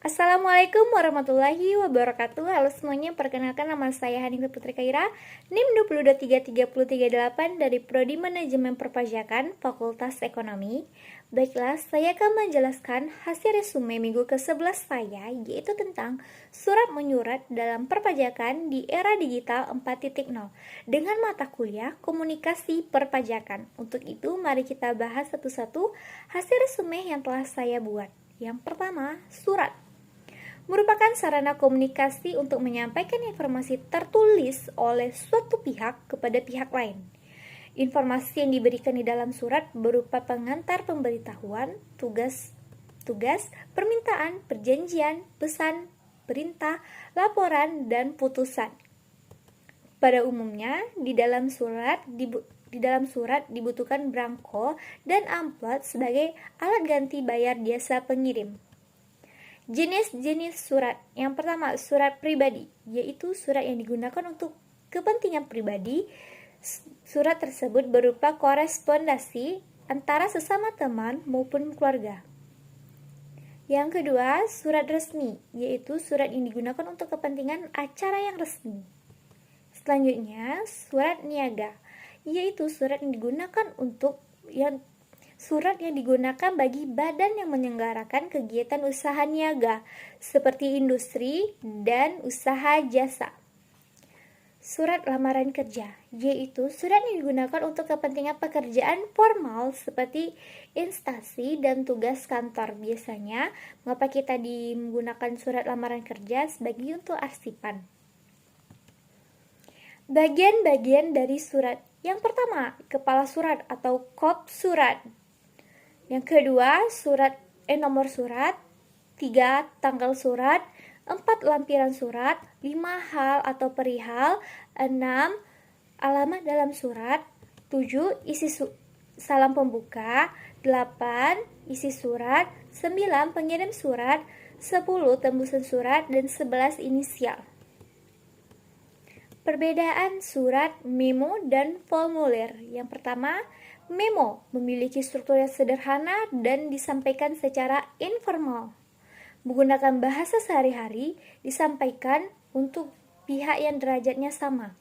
Assalamualaikum warahmatullahi wabarakatuh. Halo semuanya, perkenalkan nama saya Hanifah Putri Kaira, NIM 2233338 dari Prodi Manajemen Perpajakan, Fakultas Ekonomi. Baiklah, saya akan menjelaskan hasil resume minggu ke-11 saya, yaitu tentang surat menyurat dalam perpajakan di era digital 4.0 dengan mata kuliah komunikasi perpajakan. Untuk itu, mari kita bahas satu-satu hasil resume yang telah saya buat. Yang pertama, surat merupakan sarana komunikasi untuk menyampaikan informasi tertulis oleh suatu pihak kepada pihak lain. Informasi yang diberikan di dalam surat berupa pengantar pemberitahuan, tugas, permintaan, perjanjian, pesan, perintah, laporan, dan putusan. Pada umumnya, di dalam surat dibutuhkan belangko dan amplop sebagai alat ganti bayar jasa pengirim. Jenis-jenis surat. Yang pertama, surat pribadi, yaitu surat yang digunakan untuk kepentingan pribadi. Surat tersebut berupa korespondasi antara sesama teman maupun keluarga. Yang kedua, surat resmi, yaitu surat yang digunakan untuk kepentingan acara yang resmi. Selanjutnya, surat niaga, yaitu surat yang digunakan bagi badan yang menyelenggarakan kegiatan usaha niaga seperti industri dan usaha jasa. Surat lamaran kerja, yaitu surat yang digunakan untuk kepentingan pekerjaan formal seperti instansi dan tugas kantor. Biasanya, mengapa kita menggunakan surat lamaran kerja sebagai untuk arsipan. Bagian-bagian dari surat. Yang pertama, kepala surat atau kop surat. Yang kedua, nomor surat. 3, tanggal surat. 4, lampiran surat. 5, hal atau perihal. 6, alamat dalam surat. 7, isi salam pembuka. 8, isi surat. 9, pengirim surat. 10, tembusan surat. Dan 11, inisial. Perbedaan surat, memo, dan formulir. Yang pertama, memo memiliki struktur yang sederhana dan disampaikan secara informal. Menggunakan bahasa sehari-hari, disampaikan untuk pihak yang derajatnya sama.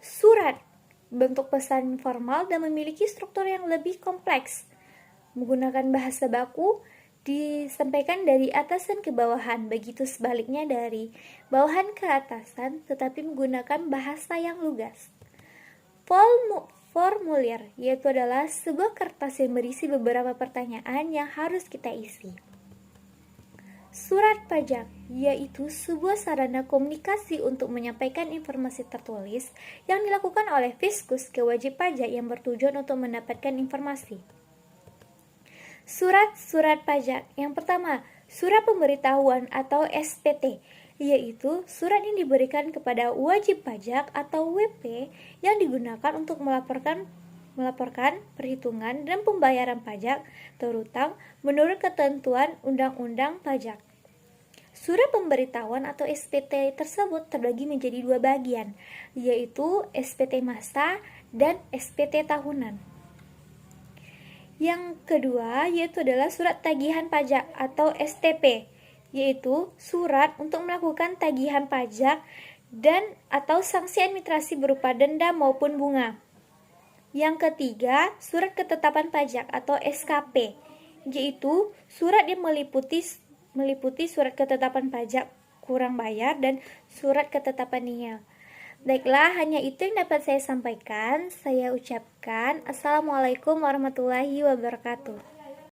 Surat, bentuk pesan formal dan memiliki struktur yang lebih kompleks. Menggunakan bahasa baku, disampaikan dari atasan ke bawahan, begitu sebaliknya dari bawahan ke atasan, tetapi menggunakan bahasa yang lugas. Formulir, yaitu adalah sebuah kertas yang berisi beberapa pertanyaan yang harus kita isi. Surat pajak, yaitu sebuah sarana komunikasi untuk menyampaikan informasi tertulis yang dilakukan oleh fiskus ke wajib pajak yang bertujuan untuk mendapatkan informasi. Surat pajak. Yang pertama, surat pemberitahuan atau SPT, yaitu surat yang diberikan kepada wajib pajak atau WP yang digunakan untuk melaporkan perhitungan dan pembayaran pajak terutang menurut ketentuan Undang-Undang Pajak. Surat pemberitahuan atau SPT tersebut terbagi menjadi 2 bagian, yaitu SPT masa dan SPT tahunan. Yang kedua yaitu adalah surat tagihan pajak atau STP, yaitu surat untuk melakukan tagihan pajak dan atau sanksi administrasi berupa denda maupun bunga. Yang ketiga, surat ketetapan pajak atau SKP, yaitu surat yang meliputi surat ketetapan pajak kurang bayar dan surat ketetapan nihil. Baiklah, hanya itu yang dapat saya sampaikan. Saya ucapkan Assalamualaikum warahmatullahi wabarakatuh.